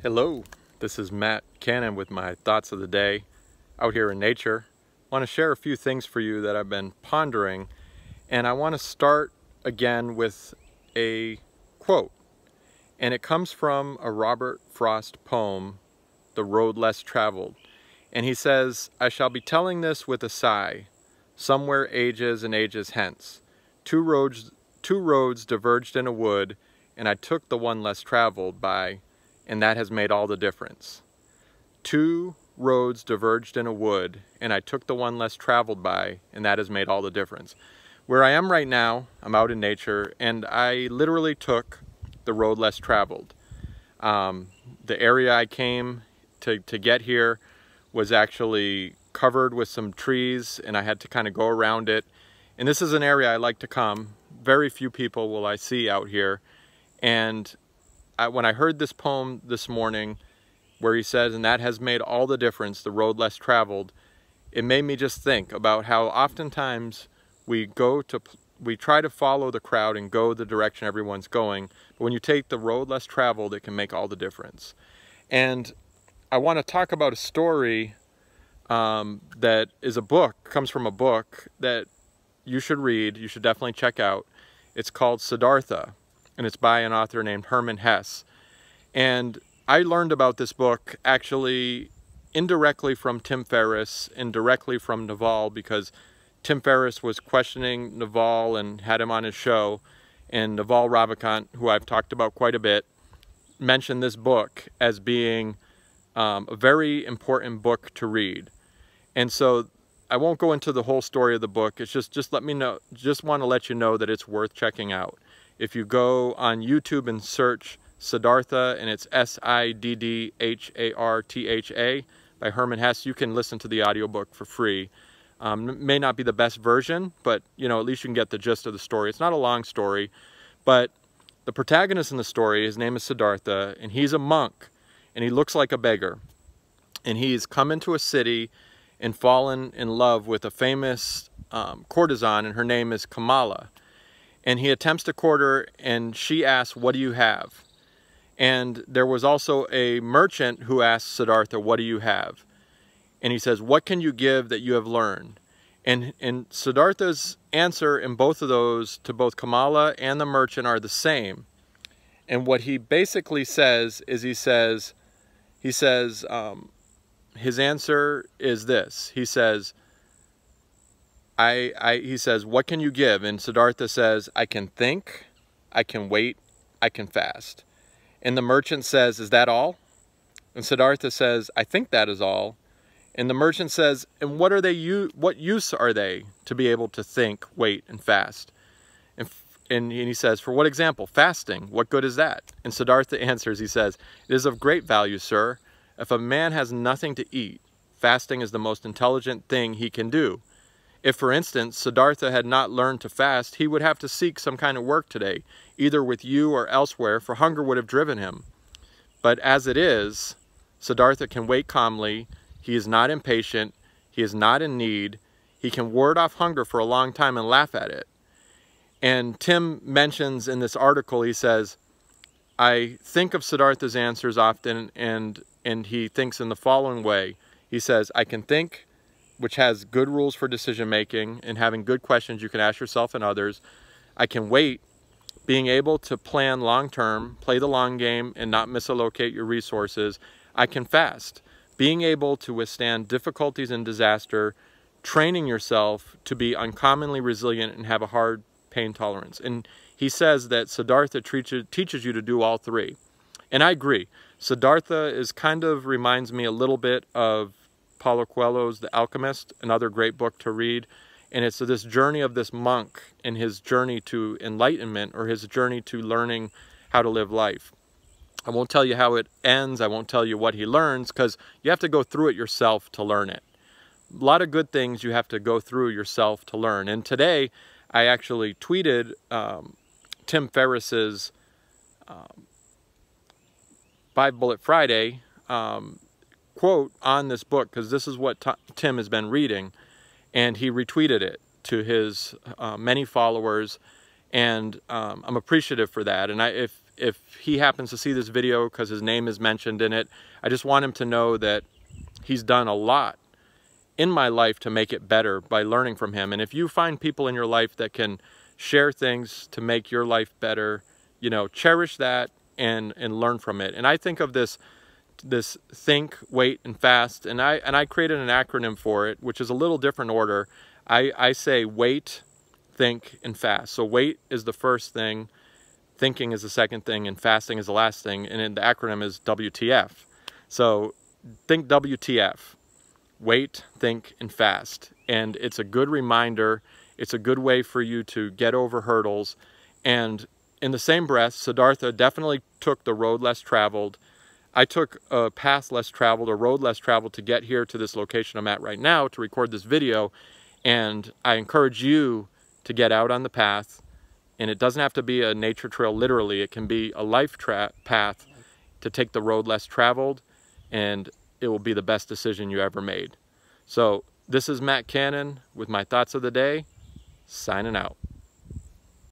Hello, this is Matt Cannon with my thoughts of the day out here in nature. I want to share a few things for you that I've been pondering, and I want to start again with a quote, and it comes from a Robert Frost poem, The Road Less Traveled, and he says, "I shall be telling this with a sigh, somewhere ages and ages hence. Two roads diverged in a wood, and I took the one less traveled by, and that has made all the difference. Two roads diverged in a wood, and I took the one less traveled by, and that has made all the difference." Where I am right now, I'm out in nature, and I literally took the road less traveled. The area I came to get here was actually covered with some trees, and I had to kind of go around it. And this is an area I like to come. Very few people will I see out here. And when I heard this poem this morning, where he says, "And that has made all the difference, the road less traveled," it made me just think about how oftentimes we try to follow the crowd and go the direction everyone's going. But when you take the road less traveled, it can make all the difference. And I want to talk about a story that is a book, comes from a book that you should read, you should definitely check out. It's called Siddartha, and it's by an author named Hermann Hesse. And I learned about this book actually indirectly from Tim Ferriss and directly from Naval, because Tim Ferriss was questioning Naval and had him on his show, and Naval Ravikant, who I've talked about quite a bit, mentioned this book as being a very important book to read. And so I won't go into the whole story of the book. It's just want to let you know that it's worth checking out. If you go on YouTube and search Siddartha, and it's Siddhartha by Hermann Hesse, you can listen to the audiobook for free. May not be the best version, but at least you can get the gist of the story. It's not a long story, but the protagonist in the story, his name is Siddartha, and he's a monk, and he looks like a beggar. And he's come into a city and fallen in love with a famous courtesan, and her name is Kamala. And he attempts to court her, and she asks, "What do you have?" And there was also a merchant who asked Siddartha, "What do you have?" And he says, "What can you give that you have learned?" And Siddartha's answer in both of those to both Kamala and the merchant are the same. And what he basically says is his answer is this. He says, he says, "What can you give?" And Siddartha says, "I can think, I can wait, I can fast." And the merchant says, "Is that all?" And Siddartha says, "I think that is all." And the merchant says, "And what use are they to be able to think, wait, and fast?" And he says, "For what example? Fasting, what good is that?" And Siddartha answers, he says, "It is of great value, sir. If a man has nothing to eat, fasting is the most intelligent thing he can do. If, for instance, Siddartha had not learned to fast, he would have to seek some kind of work today, either with you or elsewhere, for hunger would have driven him. But as it is, Siddartha can wait calmly. He is not impatient. He is not in need. He can ward off hunger for a long time and laugh at it." And Tim mentions in this article, he says, "I think of Siddartha's answers often, and he thinks in the following way." He says, "I can think," which has good rules for decision making and having good questions you can ask yourself and others. "I can wait," being able to plan long term, play the long game, and not misalocate your resources. "I can fast," being able to withstand difficulties and disaster, training yourself to be uncommonly resilient and have a hard pain tolerance. And he says that Siddartha teaches you to do all three. And I agree. Siddartha reminds me a little bit of Paulo Coelho's The Alchemist, another great book to read. And it's this journey of this monk and his journey to enlightenment, or his journey to learning how to live life. I won't tell you how it ends. I won't tell you what he learns, because you have to go through it yourself to learn it. A lot of good things you have to go through yourself to learn. And today, I actually tweeted Tim Ferriss's 5 Bullet Friday quote on this book, because this is what Tim has been reading, and he retweeted it to his many followers, and I'm appreciative for that. And if he happens to see this video because his name is mentioned in it, I just want him to know that he's done a lot in my life to make it better by learning from him. And if you find people in your life that can share things to make your life better, you know, cherish that and learn from it. And I think of this think, wait, and fast, and I created an acronym for it, which is a little different order. I say wait, think, and fast. So wait is the first thing, thinking is the second thing, and fasting is the last thing, and then the acronym is WTF. So think WTF. Wait, think, and fast. And it's a good reminder. It's a good way for you to get over hurdles. And in the same breath, Siddartha definitely took the road less traveled. I took a path less traveled, a road less traveled to get here to this location I'm at right now to record this video. And I encourage you to get out on the path. And it doesn't have to be a nature trail literally. It can be a life path to take the road less traveled, and it will be the best decision you ever made. So this is Matt Cannon with my thoughts of the day, signing out.